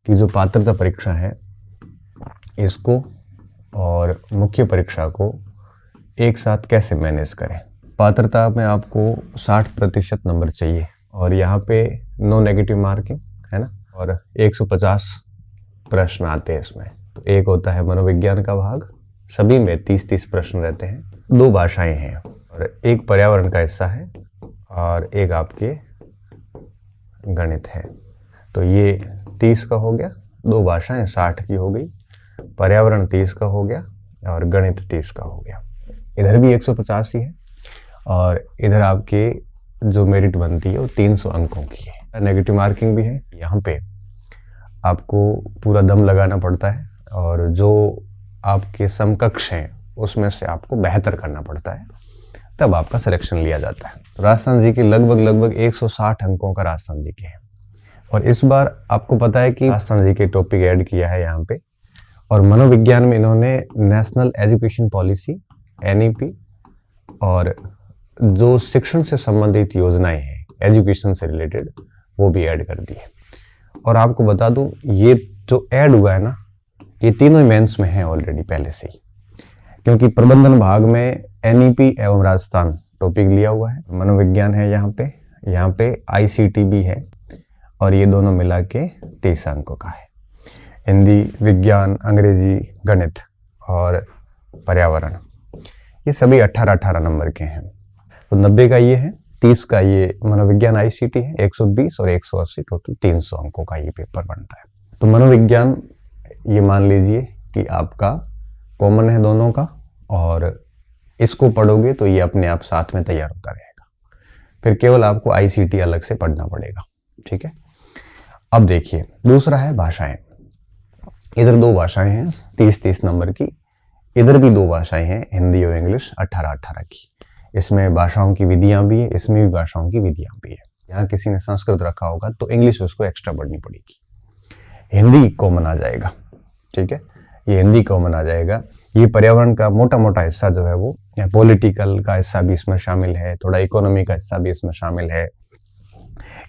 कि जो पात्रता परीक्षा है इसको और मुख्य परीक्षा को एक साथ कैसे मैनेज करें। पात्रता में आपको 60% नंबर चाहिए और यहाँ पे नो नेगेटिव मार्किंग है ना, और 150 प्रश्न आते हैं इसमें। तो एक होता है मनोविज्ञान का भाग, सभी में 30-30 प्रश्न रहते हैं। 2 भाषाएं हैं और एक पर्यावरण का हिस्सा है और एक आपके गणित है। तो ये 30 का हो गया, 2 भाषाएं 60 की हो गई, पर्यावरण 30 का हो गया और गणित 30 का हो गया। इधर भी 150 ही है और इधर आपके जो मेरिट बनती है वो 300 अंकों की है। नेगेटिव मार्किंग भी है, यहाँ पे आपको पूरा दम लगाना पड़ता है और जो आपके समकक्ष हैं उसमें से आपको बेहतर करना पड़ता है, तब आपका सिलेक्शन लिया जाता है। तो राजस्थान जी के लगभग 160 अंकों का राजस्थान जी के है और इस बार आपको पता है कि राजस्थान जी के टॉपिक ऐड किया है यहाँ पे, और मनोविज्ञान में इन्होंने नेशनल एजुकेशन पॉलिसी NEP और जो शिक्षण से संबंधित योजनाएं हैं एजुकेशन से रिलेटेड वो भी ऐड कर दी है। और आपको बता दूं ये जो ऐड हुआ है ना, ये तीनों ही मेंस में है ऑलरेडी पहले से ही, क्योंकि प्रबंधन भाग में NEP एवं राजस्थान टॉपिक लिया हुआ है, मनोविज्ञान है यहाँ पे ICT भी है और ये दोनों मिला के 30 अंकों का है। हिंदी, विज्ञान, अंग्रेजी, गणित और पर्यावरण ये सभी 18-18 नंबर के हैं। तो 90 का ये है, 30 का ये मनोविज्ञान ICT है, 120 और 180 टोटल 300 अंकों का ये पेपर बनता है। तो मनोविज्ञान ये मान लीजिए कि आपका कॉमन है दोनों का, और इसको पढ़ोगे तो ये अपने आप साथ में तैयार होता रहेगा, फिर केवल आपको ICT अलग से पढ़ना पड़ेगा। ठीक है, अब देखिए दूसरा है भाषाएं। इधर 2 भाषाएं हैं 30-30 नंबर की, इधर भी 2 भाषाएं हैं हिंदी और इंग्लिश 18-18 की। इसमें भाषाओं की विधियां भी है, इसमें भी भाषाओं की विधियां भी है। यहाँ किसी ने संस्कृत रखा होगा तो इंग्लिश उसको एक्स्ट्रा पढ़नी पड़ेगी। हिंदी कॉमन आ जाएगा, ठीक है, ये हिंदी कॉमन आ जाएगा। ये पर्यावरण का मोटा हिस्सा जो है वो, पॉलिटिकल का हिस्सा भी इसमें शामिल है, थोड़ा इकोनॉमी का हिस्सा भी इसमें शामिल है।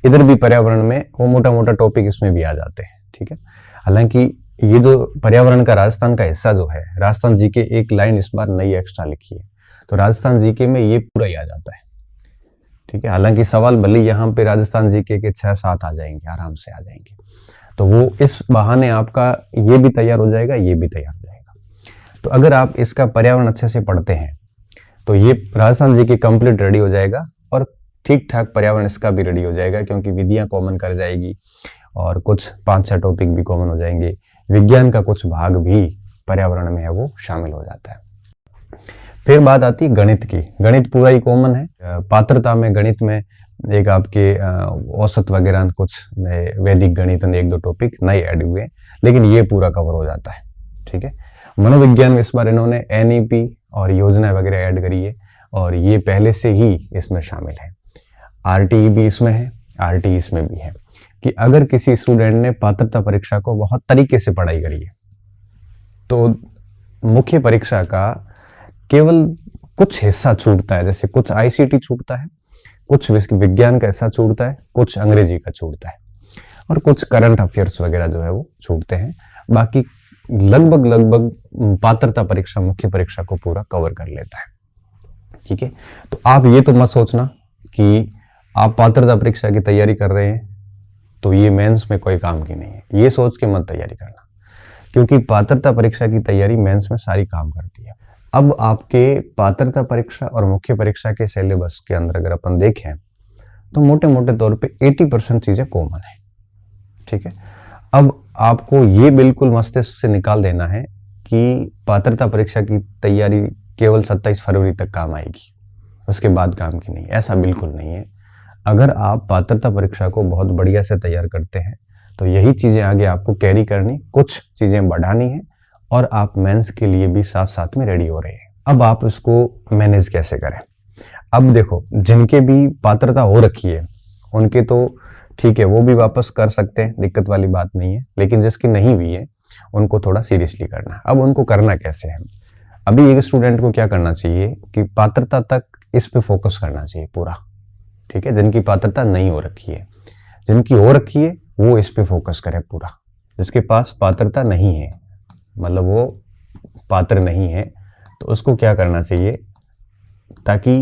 इधर भी पर्यावरण में वो मोटा टॉपिक इसमें भी आ जाते हैं। ठीक है, हालांकि ये जो पर्यावरण का राजस्थान का हिस्सा जो है, राजस्थान जीके एक लाइन इस बार नई एक्स्ट्रा लिखी है, तो राजस्थान जीके में ये पूरा ही आ जाता है। ठीक है, हालांकि सवाल भले यहाँ पे राजस्थान जीके के 6-7 आ जाएंगे, आराम से आ जाएंगे, तो वो इस बहाने आपका ये भी तैयार हो जाएगा, ये भी तैयार हो जाएगा। तो अगर आप इसका पर्यावरण अच्छे से पढ़ते हैं तो ये राजस्थान जीके कंप्लीट रेडी हो जाएगा और ठीक ठाक पर्यावरण इसका भी रेडी हो जाएगा, क्योंकि विधियां कॉमन कर जाएगी और कुछ 5-6 टॉपिक भी कॉमन हो जाएंगे। विज्ञान का कुछ भाग भी पर्यावरण में है वो शामिल हो जाता है। फिर बात आती है गणित की। गणित पूरा ही कॉमन है। पात्रता में गणित में एक आपके औसत वगैरह कुछ नए वैदिक गणित 1-2 टॉपिक नए ऐड हुए, लेकिन ये पूरा कवर हो जाता है। ठीक है, मनोविज्ञान में इस बार इन्होंने NEP और योजना वगैरह ऐड करी है और ये पहले से ही इसमें शामिल है। RTE भी इसमें है, RTE इसमें भी है कि अगर किसी स्टूडेंट ने पात्रता परीक्षा को बहुत तरीके से पढ़ाई करी है तो मुख्य परीक्षा का केवल कुछ हिस्सा छूटता है, जैसे कुछ ICT छूटता है, कुछ विज्ञान का हिस्सा छूटता है, कुछ अंग्रेजी का छूटता है और कुछ करंट अफेयर्स वगैरह जो है वो छूटते हैं। बाकी लगभग पात्रता परीक्षा मुख्य परीक्षा को पूरा कवर कर लेता है। ठीक है, तो आप ये तो मत सोचना कि आप पात्रता परीक्षा की तैयारी कर रहे हैं तो ये मेंस में कोई काम की नहीं है, ये सोच के मत तैयारी करना, क्योंकि पात्रता परीक्षा की तैयारी मेंस में सारी काम करती है। अब आपके पात्रता परीक्षा और मुख्य परीक्षा के सिलेबस के अंदर अगर अपन देखें तो मोटे तौर पे 80% चीजें कॉमन है। ठीक है, अब आपको ये बिल्कुल मस्तिष्क से निकाल देना है कि पात्रता परीक्षा की तैयारी केवल 27 फरवरी तक काम आएगी, उसके बाद काम की नहीं। ऐसा बिल्कुल नहीं है। अगर आप पात्रता परीक्षा को बहुत बढ़िया से तैयार करते हैं तो यही चीजें आगे आपको कैरी करनी, कुछ चीजें बढ़ानी है और आप मेंस के लिए भी साथ में रेडी हो रहे हैं। अब आप इसको मैनेज कैसे करें। अब देखो, जिनके भी पात्रता हो रखी है उनके तो ठीक है, वो भी वापस कर सकते हैं, दिक्कत वाली बात नहीं है, लेकिन जिसकी नहीं हुई है उनको थोड़ा सीरियसली करना। अब उनको करना कैसे है। अभी एक स्टूडेंट को क्या करना चाहिए कि पात्रता तक इस पे फोकस करना चाहिए पूरा। ठीक है, जिनकी पात्रता नहीं हो रखी है, जिनकी हो रखी है वो इस पे फोकस करें पूरा। जिसके पास पात्रता नहीं है, मतलब वो पात्र नहीं है, तो उसको क्या करना चाहिए ताकि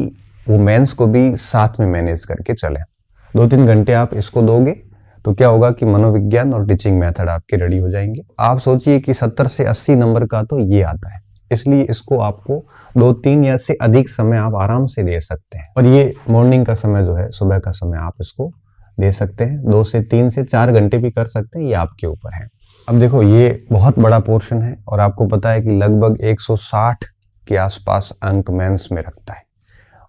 वो मेंस को भी साथ में मैनेज करके चले। 2-3 घंटे आप इसको दोगे तो क्या होगा कि मनोविज्ञान और टीचिंग मेथड आपके रेडी हो जाएंगे। आप सोचिए कि 70 से 80 नंबर का तो ये आता है, इसलिए इसको आपको 2-3 या से अधिक समय आप आराम से दे सकते हैं। और ये मॉर्निंग का समय जो है, सुबह का समय आप इसको दे सकते हैं। 2 से 3 से 4 घंटे भी कर सकते हैं, ये आपके ऊपर है। अब देखो ये बहुत बड़ा पोर्शन है और आपको पता है कि लगभग 160 के आसपास अंक मेंस में रखता है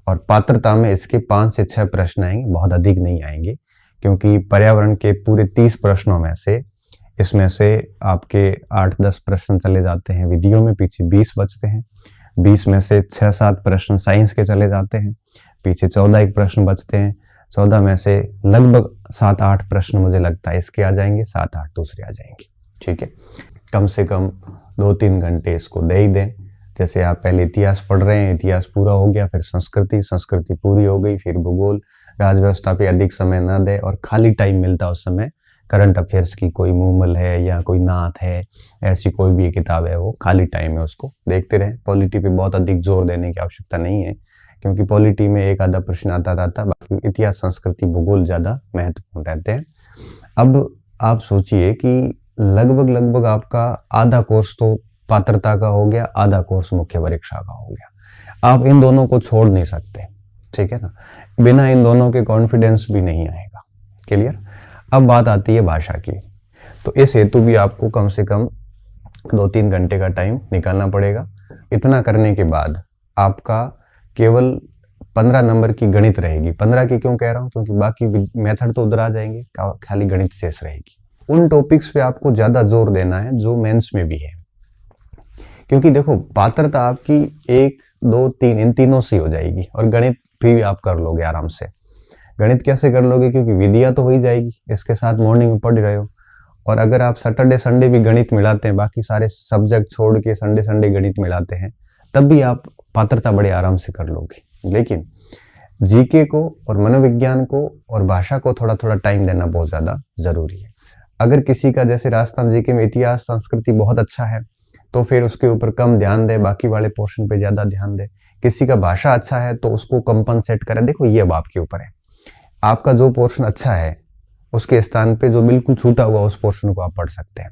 और पात्रता में इसके 5 से 6 प्रश्न आएंगे, बहुत अधिक नहीं आएंगे, क्योंकि पर्यावरण के पूरे 30 प्रश्नों में से इसमें से आपके 8-10 प्रश्न चले जाते हैं विधियों में, पीछे 20 बचते हैं। 20 में से 6-7 प्रश्न साइंस के चले जाते हैं, पीछे 14 एक प्रश्न बचते हैं। 14 में से लगभग 7-8 प्रश्न मुझे लगता है इसके आ जाएंगे, 7-8 दूसरे आ जाएंगे। ठीक है, कम से कम 2-3 घंटे इसको दे ही दें। जैसे आप पहले इतिहास पढ़ रहे हैं, इतिहास पूरा हो गया, फिर संस्कृति पूरी हो गई, फिर भूगोल, राज व्यवस्था पे अधिक समय न दे और खाली टाइम मिलता है उस समय करंट अफेयर्स की कोई मूमल है या कोई नाथ है, ऐसी कोई भी किताब है, वो खाली टाइम में उसको देखते रहें। पॉलिटी पे बहुत अधिक जोर देने की आवश्यकता नहीं है, क्योंकि पॉलिटी में एक आधा प्रश्न आता रहता है, बाकी इतिहास, संस्कृति, भूगोल ज्यादा महत्वपूर्ण रहते हैं। अब आप सोचिए कि लगभग आपका आधा कोर्स तो पात्रता का हो गया, आधा कोर्स मुख्य परीक्षा का हो गया। आप इन दोनों को छोड़ नहीं सकते, ठीक है ना। बिना इन दोनों के कॉन्फिडेंस भी नहीं आएगा। क्लियर। अब बात आती है भाषा की, तो इस हेतु भी आपको कम से कम 2-3 घंटे का टाइम निकालना पड़ेगा। इतना करने के बाद आपका केवल 15 नंबर की गणित रहेगी। 15 की क्यों कह रहा हूं, क्योंकि बाकी मेथड तो उधर आ जाएंगे, खाली गणित शेष रहेगी। उन टॉपिक्स पे आपको ज्यादा जोर देना है जो मेंस में भी है, क्योंकि देखो पात्रता आपकी 1, 2, 3 इन तीनों से हो जाएगी और गणित भी आप कर लोगे आराम से। गणित कैसे कर लोगे, क्योंकि विधियां तो हो ही जाएगी, इसके साथ मॉर्निंग में पढ़ रहे हो। और अगर आप सैटरडे संडे भी गणित मिलाते हैं, बाकी सारे सब्जेक्ट छोड़ के संडे गणित मिलाते हैं, तब भी आप पात्रता बड़े आराम से कर लोगे। लेकिन जीके को और मनोविज्ञान को और भाषा को थोड़ा थोड़ा टाइम देना बहुत ज्यादा जरूरी है। अगर किसी का जैसे राजस्थान जीके में इतिहास संस्कृति बहुत अच्छा है तो फिर उसके ऊपर कम ध्यान दे, बाकी वाले पोर्शन पे ज्यादा ध्यान दे। किसी का भाषा अच्छा है तो उसको कंपनसेट करे। देखो ये अब आपके ऊपर है, आपका जो पोर्शन अच्छा है उसके स्थान पे जो बिल्कुल छूटा हुआ उस पोर्शन को आप पढ़ सकते हैं।